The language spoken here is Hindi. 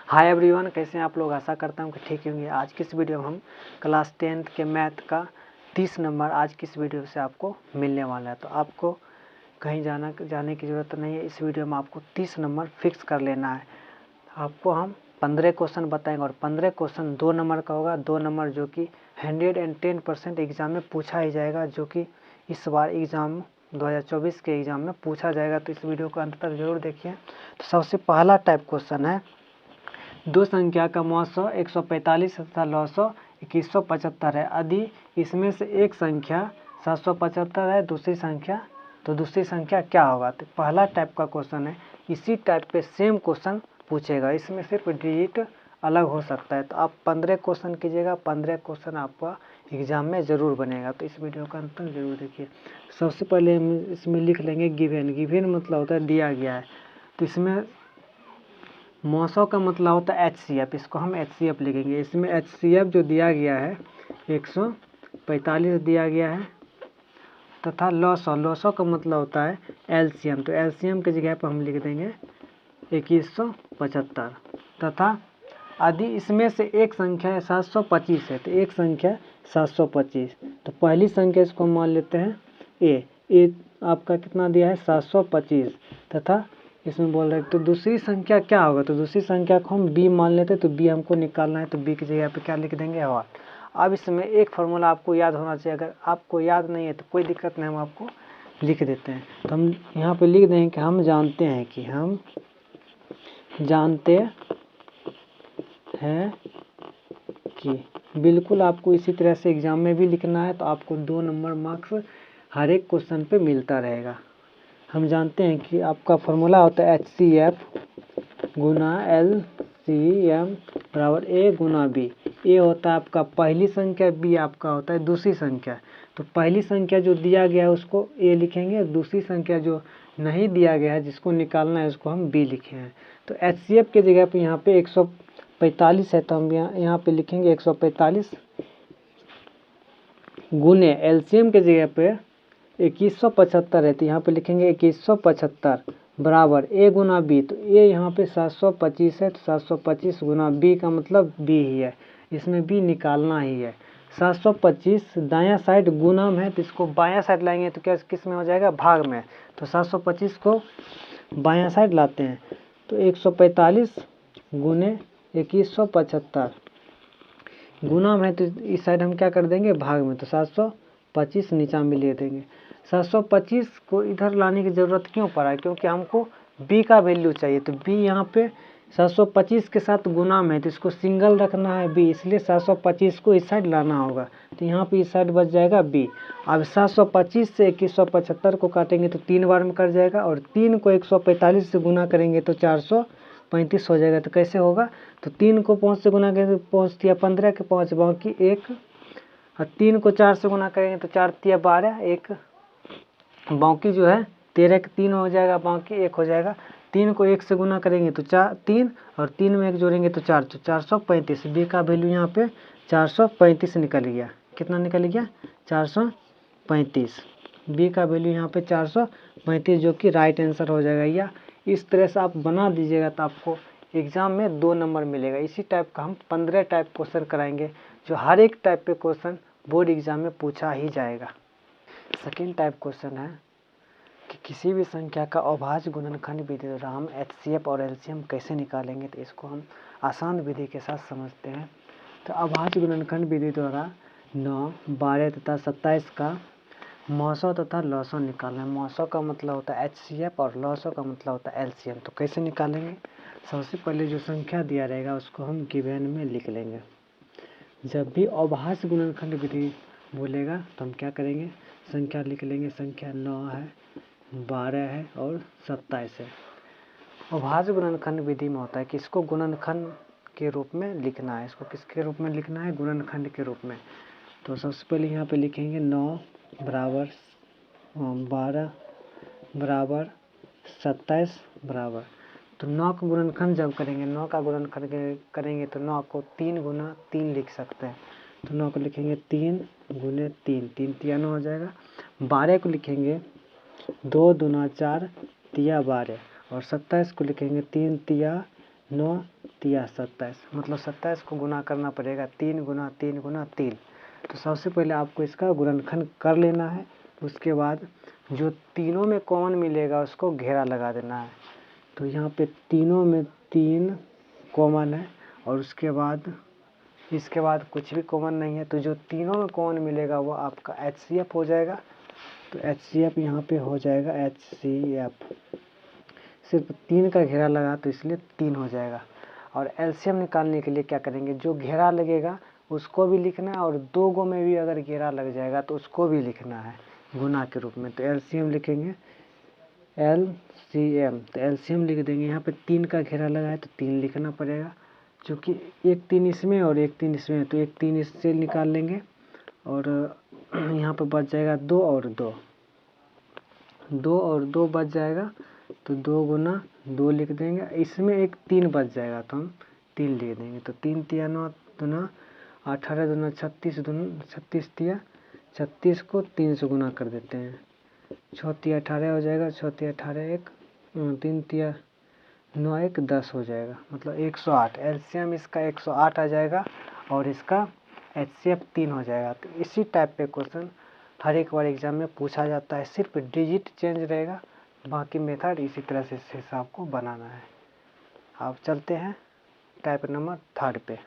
हाय एवरीवन, कैसे हैं आप लोग। आशा करता हूँ कि ठीक होंगे। आज की इस वीडियो में हम क्लास 10th के मैथ का 30 नंबर आज की इस वीडियो से आपको मिलने वाला है। तो आपको कहीं जाने की ज़रूरत नहीं है। इस वीडियो में आपको 30 नंबर फिक्स कर लेना है। आपको हम 15 क्वेश्चन बताएंगे और 15 क्वेश्चन 2 नंबर का होगा। 2 नंबर जो कि 110% एग्ज़ाम में पूछा ही जाएगा, जो कि इस बार एग्ज़ाम 2024 के एग्ज़ाम में पूछा जाएगा। तो इस वीडियो को अंत तक जरूर देखिए। तो सबसे पहला टाइप क्वेश्चन है, दो संख्या का मौसो 145 तथा लौसो 2175 है। यदि इसमें से एक संख्या 775 है, दूसरी संख्या क्या होगा। तो पहला टाइप का क्वेश्चन है। इसी टाइप पे सेम क्वेश्चन पूछेगा, इसमें सिर्फ डिजिट अलग हो सकता है। तो आप 15 क्वेश्चन कीजिएगा, 15 क्वेश्चन आपका एग्जाम में ज़रूर बनेगा। तो इस वीडियो का अंत तक जरूर देखिए। सबसे पहले हम इसमें लिख लेंगे गिवन मतलब होता है दिया गया है। तो इसमें मौसों का मतलब होता है HCF, इसको हम HCF लिखेंगे। इसमें HCF जो दिया गया है 145 दिया गया है, तथा लौसो का मतलब होता है LCM। तो LCM की जगह पर हम लिख देंगे 2175। तथा यदि इसमें से एक संख्या है 725 है, तो एक संख्या 725, तो पहली संख्या इसको मान लेते हैं ए आपका कितना दिया है 725। तथा इसमें बोल रहे हैं तो दूसरी संख्या क्या होगा। तो दूसरी संख्या को हम बी मान लेते हैं। तो बी हमको निकालना है, तो बी की जगह पे क्या लिख देंगे और। अब इसमें एक फार्मूला आपको याद होना चाहिए। अगर आपको याद नहीं है तो कोई दिक्कत नहीं, हम आपको लिख देते हैं। तो हम यहाँ पे लिख देंगे कि हम जानते हैं कि बिल्कुल आपको इसी तरह से एग्जाम में भी लिखना है। तो आपको 2 नंबर मार्क्स हर एक क्वेश्चन पे मिलता रहेगा। हम जानते हैं कि आपका फार्मूला होता है HCF गुना LCM बराबर A गुना B। ए होता है आपका पहली संख्या, बी आपका होता है दूसरी संख्या। तो पहली संख्या जो दिया गया है उसको ए लिखेंगे, दूसरी संख्या जो नहीं दिया गया है जिसको निकालना है उसको हम बी लिखे हैं। तो HCF के जगह पे यहाँ पे 145 है, तो हम यहाँ पे लिखेंगे 145 गुने LCM के जगह पे 2175 है, तो यहाँ पे लिखेंगे 2175 बराबर ए गुना बी। तो ए यहाँ पे 725 है, तो 725 गुना बी का मतलब बी ही है, इसमें बी निकालना ही है। 725 दायां साइड गुना है, तो इसको बायां साइड लाएंगे तो क्या किस में हो जाएगा, भाग में। तो 725 को बायां साइड लाते हैं, तो 145 गुने 2175 गुना है, तो इस साइड हम क्या कर देंगे, भाग में। तो 725 नीचा में ले देंगे। 725 को इधर लाने की ज़रूरत क्यों पड़ा है, क्योंकि हमको b का वैल्यू चाहिए। तो b यहाँ पे 725 के साथ गुना में है, तो इसको सिंगल रखना है b, इसलिए 725 को इस साइड लाना होगा। तो यहाँ पे इस साइड बच जाएगा b। अब 725 से 2175 को काटेंगे तो 3 बार में कट जाएगा, और 3 को 145 से गुना करेंगे तो 435 हो जाएगा। तो कैसे होगा, तो 3 को 5 से गुना करेंगे तो 5 तिया 15 के 5 बाकी 1, और 3 को 4 से गुना करेंगे तो 4 तिया 12, 1 बाकी जो है 13 के 3 हो जाएगा, बाकी 1 हो जाएगा। 3 को 1 से गुना करेंगे तो 3, और 3 में 1 जोड़ेंगे तो 4, तो 435। बी का वैल्यू यहाँ पे 435 निकल गया। कितना निकल गया, 435। बी का वैल्यू यहाँ पे 435, जो कि राइट आंसर हो जाएगा। या इस तरह से आप बना दीजिएगा तो आपको एग्ज़ाम में 2 नंबर मिलेगा। इसी टाइप का हम 15 टाइप क्वेश्चन कराएंगे, जो हर एक टाइप पे क्वेश्चन बोर्ड एग्जाम में पूछा ही जाएगा। सेकेंड टाइप क्वेश्चन है कि किसी भी संख्या का अभाज्य गुणनखंड विधि द्वारा हम HCF और LCM कैसे निकालेंगे। तो इसको हम आसान विधि के साथ समझते हैं। तो अभाज्य गुणनखंड विधि द्वारा 9, 12 तथा 27 का मौसों तथा लौसों निकालना है। मौसों का मतलब होता है HCF और लौसों का मतलब होता है LCM। तो कैसे निकालेंगे, सबसे पहले जो संख्या दिया रहेगा उसको हम गिवन में लिख लेंगे। जब भी अभाज्य गुणनखंड विधि बोलेगा तो हम क्या करेंगे, संख्या लिख लेंगे। संख्या 9 है, 12 है और 27 है। अभाज्य गुणनखंड विधि में होता है कि इसको गुणनखंड के रूप में लिखना है। इसको किसके रूप में लिखना है, गुणनखंड के रूप में। तो सबसे पहले यहाँ पे लिखेंगे 9 बराबर 12 बराबर 27 बराबर। तो 9 का गुणनखंड जब करेंगे, 9 का गुणनखंड करेंगे तो 9 को 3 गुना 3 लिख सकते हैं। तो 9 को लिखेंगे 3 गुने 3, 3 तिया 9 हो जाएगा। 12 को लिखेंगे 2 दूना 4 तिया 12, और 27 को लिखेंगे 3 तिया 9 तिया 27, मतलब 27 को गुना करना पड़ेगा 3 गुना 3 गुना 3। तो सबसे पहले आपको इसका गुणनखंड कर लेना है। उसके बाद जो तीनों में कॉमन मिलेगा उसको घेरा लगा देना है। तो यहाँ पे तीनों में 3 कॉमन है और उसके बाद इसके बाद कुछ भी कॉमन नहीं है। तो जो तीनों में कॉमन मिलेगा वो आपका HCF हो जाएगा। तो HCF यहाँ पे हो जाएगा HCF, सिर्फ 3 का घेरा लगा तो इसलिए 3 हो जाएगा। और एलसीएम निकालने के लिए क्या करेंगे, जो घेरा लगेगा उसको भी लिखना है और 2 गो में भी अगर घेरा लग जाएगा तो उसको भी लिखना है गुना के रूप में। तो एलसीएम लिखेंगे LCM, तो एलसीएम लिख देंगे। यहाँ पे 3 का घेरा लगा है तो 3 लिखना पड़ेगा, क्योंकि 1 3 इसमें और 1 3 इसमें, तो 1 3 इससे निकाल लेंगे और यहाँ पे बच जाएगा 2 और 2, 2 और 2 बच जाएगा। तो 2 गुना 2 लिख देंगे। इसमें एक 3 बच जाएगा तो हम 3 लिख देंगे। तो 3 तिया 9 दुना 18 दुना 36 दुना 36 तिया 36 को 3 से गुना कर देते हैं। 6 तिया 18 हो जाएगा, 6 तिया 18 1, 3 तिया 9 1 10 हो जाएगा, मतलब 108। एलसीएम इसका 108 आ जाएगा और इसका HCF 3 हो जाएगा। तो इसी टाइप पे क्वेश्चन हर एक बार एग्जाम में पूछा जाता है, सिर्फ डिजिट चेंज रहेगा, बाकी मेथड इसी तरह से इस हिसाब को बनाना है। अब चलते हैं टाइप नंबर 3 पे।